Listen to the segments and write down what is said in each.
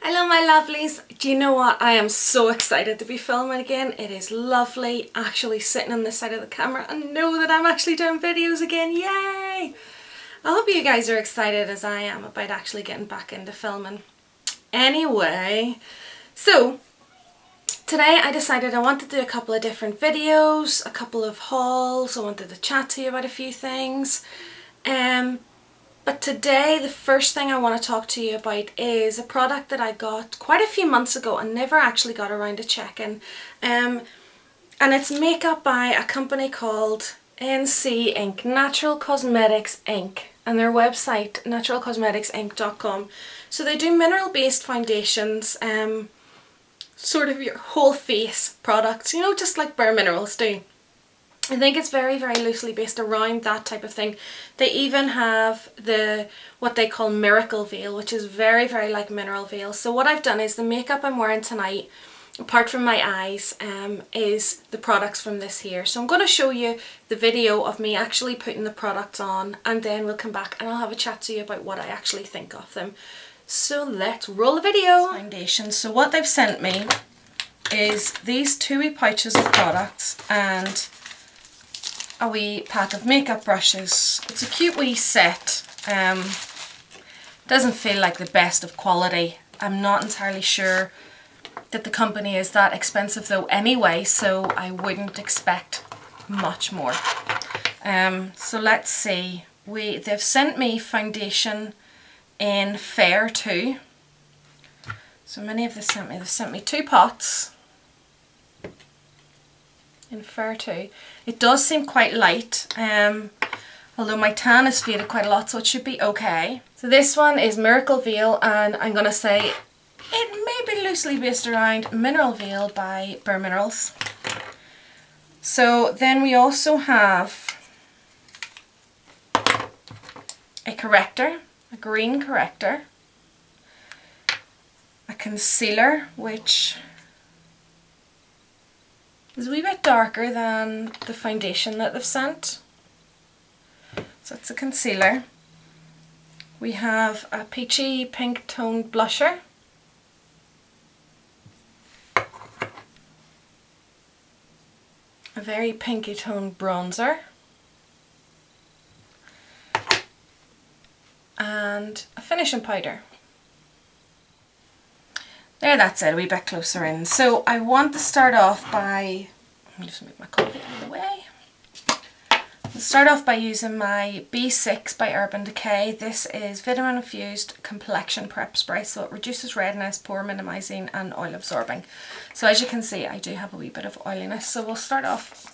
Hello my lovelies, do you know what? I am so excited to be filming again. It is lovely actually sitting on this side of the camera and know that I'm actually doing videos again, yay! I hope you guys are excited as I am about actually getting back into filming. Anyway, so today I decided I wanted to do a couple of different videos, a couple of hauls. I wanted to chat to you about a few things. But today the first thing I want to talk to you about is a product that I got quite a few months ago and never actually got around to checking. And it's makeup by a company called NC Inc. Natural Cosmetics Inc. And their website, naturalcosmeticsinc.com. So they do mineral based foundations, sort of your whole face products, you know, just like Bare Minerals do. I think it's very loosely based around that type of thing. They even have what they call Miracle Veil, which is very like Mineral Veil. So what I've done is the makeup I'm wearing tonight, apart from my eyes, is the products from this here. So I'm going to show you the video of me actually putting the products on, and then we'll come back and I'll have a chat to you about what I actually think of them. So let's roll the video. Foundation. So what they've sent me is these 2 wee pouches of products and a wee pack of makeup brushes. It's a cute wee set. Doesn't feel like the best of quality. I'm not entirely sure that the company is that expensive though anyway, so I wouldn't expect much more. So let's see. They've sent me foundation in Fair too. So many of they've sent me 2 pots in Fair too. It does seem quite light, although my tan has faded quite a lot, so it should be okay. So this one is Miracle Veil, and I'm going to say it may be loosely based around Mineral Veil by Bare Minerals. So then we also have a corrector, a green corrector, a concealer, which is a wee bit darker than the foundation that they've sent. So it's a concealer. We have a peachy pink toned blusher. A very pinky toned bronzer. And a finishing powder. There, that's it, a wee bit closer in. So I want to start off by, let me just move my coffee out of the way. I'll start off by using my B6 by Urban Decay. This is Vitamin-Infused Complexion Prep Spray, so it reduces redness, pore minimizing and oil absorbing. So as you can see, I do have a wee bit of oiliness, so we'll start off.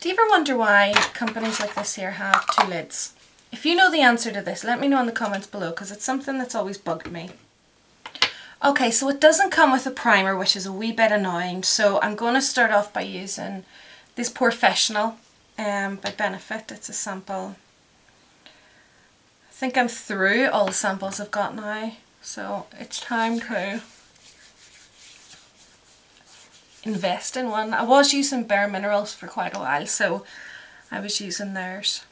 Do you ever wonder why companies like this here have 2 lids? If you know the answer to this, let me know in the comments below, because it's something that's always bugged me. Okay, so it doesn't come with a primer, which is a wee bit annoying, so I'm going to start off by using this Professional by Benefit. It's a sample. I think I'm through all the samples I've got now, so it's time to invest in one. I was using Bare Minerals for quite a while, so I was using theirs.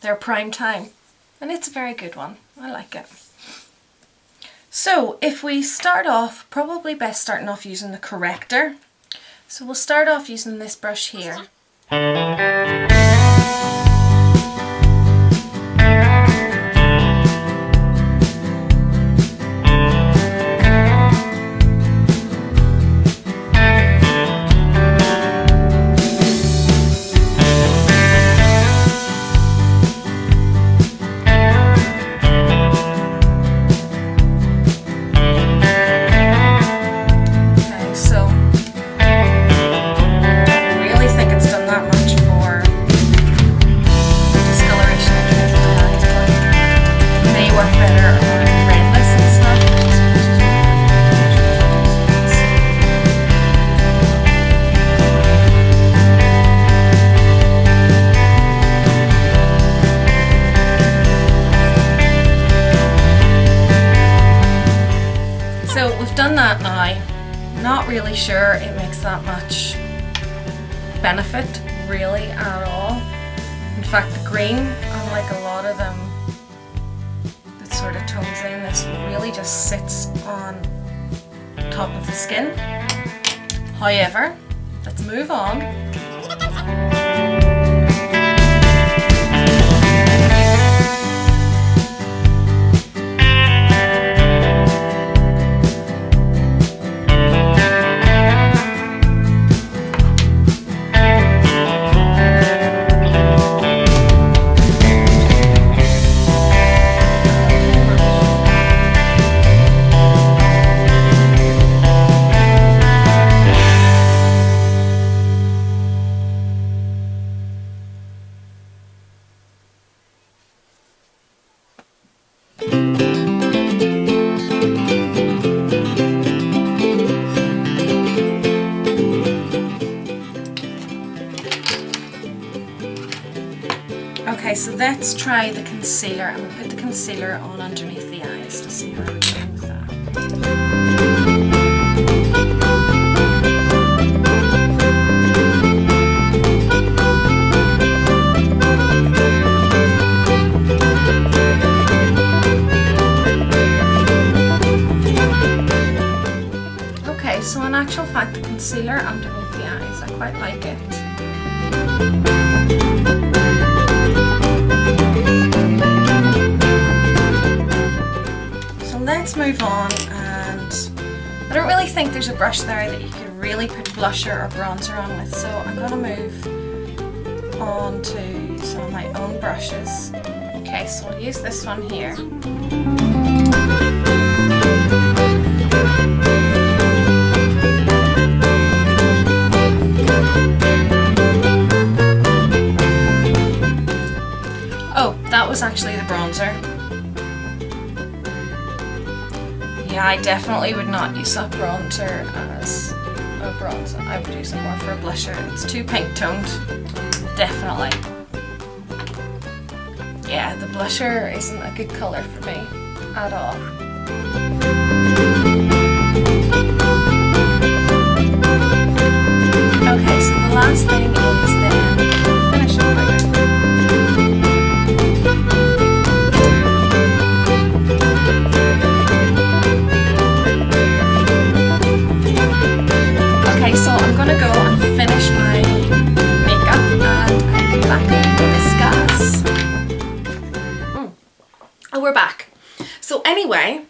Their Prime Time, and it's a very good one. I like it. So if we start off, probably best starting off using the corrector. So we'll start off using this brush here. Done that now. Not really sure it makes that much benefit really at all. In fact, the green, unlike a lot of them, this really just sits on top of the skin. However, let's move on. Okay, so let's try the concealer, and we'll put the concealer on underneath the eyes to see how we go with that. Okay, so in actual fact, the concealer underneath the eyes, I quite like it. Let's move on, and I don't really think there's a brush there that you could really put blusher or bronzer on with, so I'm going to move on to some of my own brushes. Okay, so I'll use this one here. Oh, that was actually the bronzer. Yeah, I definitely would not use that bronzer as a bronzer. I would use it more for a blusher. It's too pink toned. Definitely. Yeah, the blusher isn't a good colour for me at all. Okay, so the last thing is then finishing powder. Okay, so I'm going to go and finish my makeup, and I'll be back with this, guys. Oh, we're back. So anyway,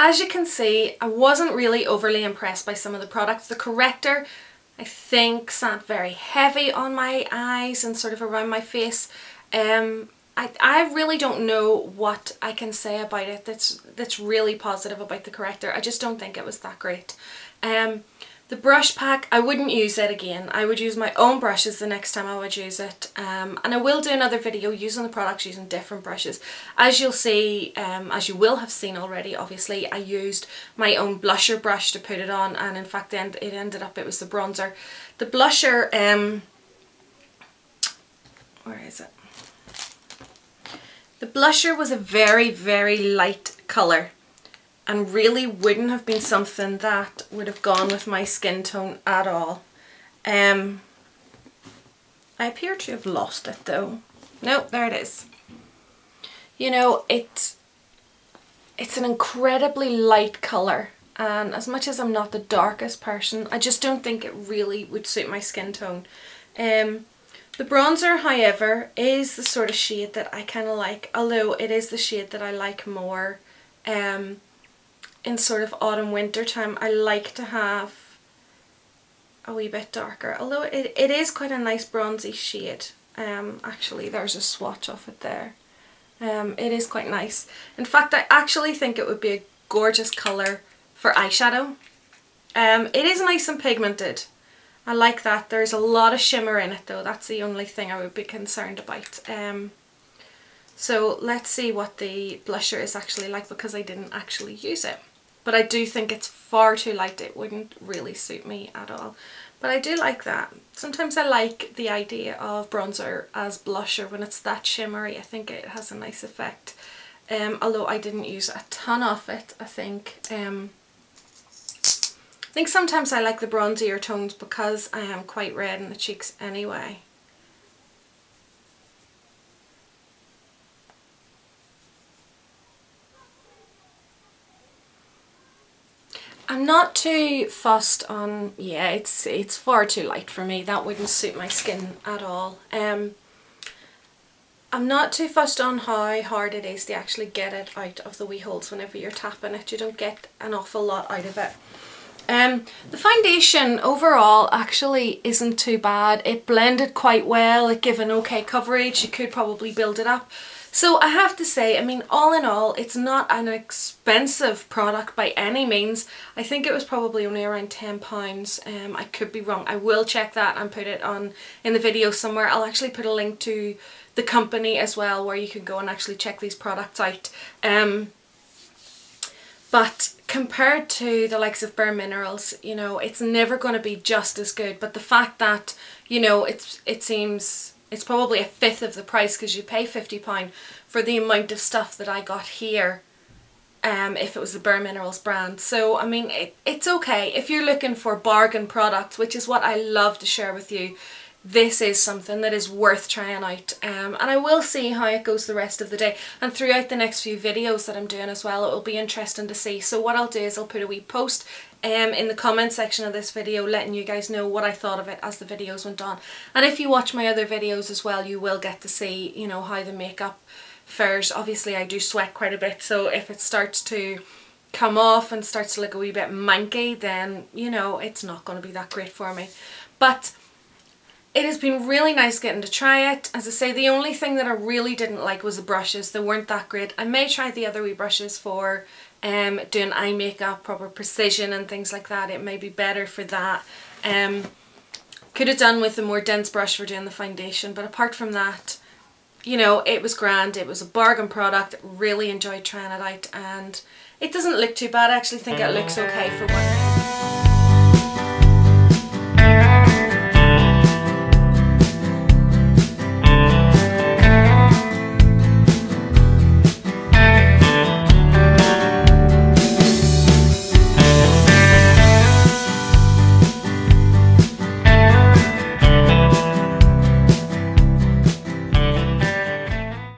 as you can see, I wasn't really overly impressed by some of the products. The Corrector, I think, sat very heavy on my eyes and sort of around my face. I really don't know what I can say about it that's really positive about the Corrector. I just don't think it was that great. The brush pack, I wouldn't use it again. I would use my own brushes the next time I would use it. And I will do another video using the products, using different brushes. As you'll see, as you will have seen already, obviously, I used my own blusher brush to put it on. And in fact, it ended up, it was the bronzer. The blusher, where is it? The blusher was a very, very light colour, and really wouldn't have been something that would have gone with my skin tone at all. I appear to have lost it though. Nope, there it is. You know, it's an incredibly light colour, and as much as I'm not the darkest person, I just don't think it really would suit my skin tone. The bronzer, however, is the sort of shade that I kind of like, although it is the shade that I like more in sort of autumn winter time. I like to have a wee bit darker, although it is quite a nice bronzy shade. Actually, there's a swatch of it there. It is quite nice. In fact, I actually think it would be a gorgeous colour for eyeshadow. It is nice and pigmented. I like that. There's a lot of shimmer in it though. That's the only thing I would be concerned about. So let's see what the blusher is actually like, because I didn't actually use it. But I do think it's far too light. It wouldn't really suit me at all. But I do like that. Sometimes I like the idea of bronzer as blusher when it's that shimmery. I think it has a nice effect. Although I didn't use a ton of it, I think. I think sometimes I like the bronzier tones because I am quite red in the cheeks anyway. I'm not too fussed on, yeah, it's far too light for me. That wouldn't suit my skin at all. I'm not too fussed on how hard it is to actually get it out of the wee holes whenever you're tapping it. You don't get an awful lot out of it. The foundation overall actually isn't too bad. It blended quite well. It gave an okay coverage. You could probably build it up. So I have to say, I mean, all in all, it's not an expensive product by any means. I think it was probably only around £10. I could be wrong. I will check that and put it on in the video somewhere. I'll actually put a link to the company as well where you can go and actually check these products out. But compared to the likes of Bare Minerals, you know, it's never going to be just as good. But the fact that, you know, it seems it's probably a fifth of the price, because you pay £50 for the amount of stuff that I got here if it was the Bare Minerals brand. So I mean, it's okay if you're looking for bargain products, which is what I love to share with you. This is something that is worth trying out, and I will see how it goes the rest of the day and throughout the next few videos that I'm doing as well. It will be interesting to see. So what I'll do is I'll put a wee post in the comment section of this video letting you guys know what I thought of it as the videos went on. And if you watch my other videos as well, you will get to see, you know, how the makeup fares. Obviously I do sweat quite a bit, so if it starts to come off and starts to look a wee bit manky, then, you know, it's not going to be that great for me. But it has been really nice getting to try it. As I say, the only thing that I really didn't like was the brushes. They weren't that great. I may try the other wee brushes for doing eye makeup, proper precision and things like that. It may be better for that. Could have done with a more dense brush for doing the foundation, but apart from that, you know, it was grand. It was a bargain product. Really enjoyed trying it out, and it doesn't look too bad. I actually think it looks okay for one.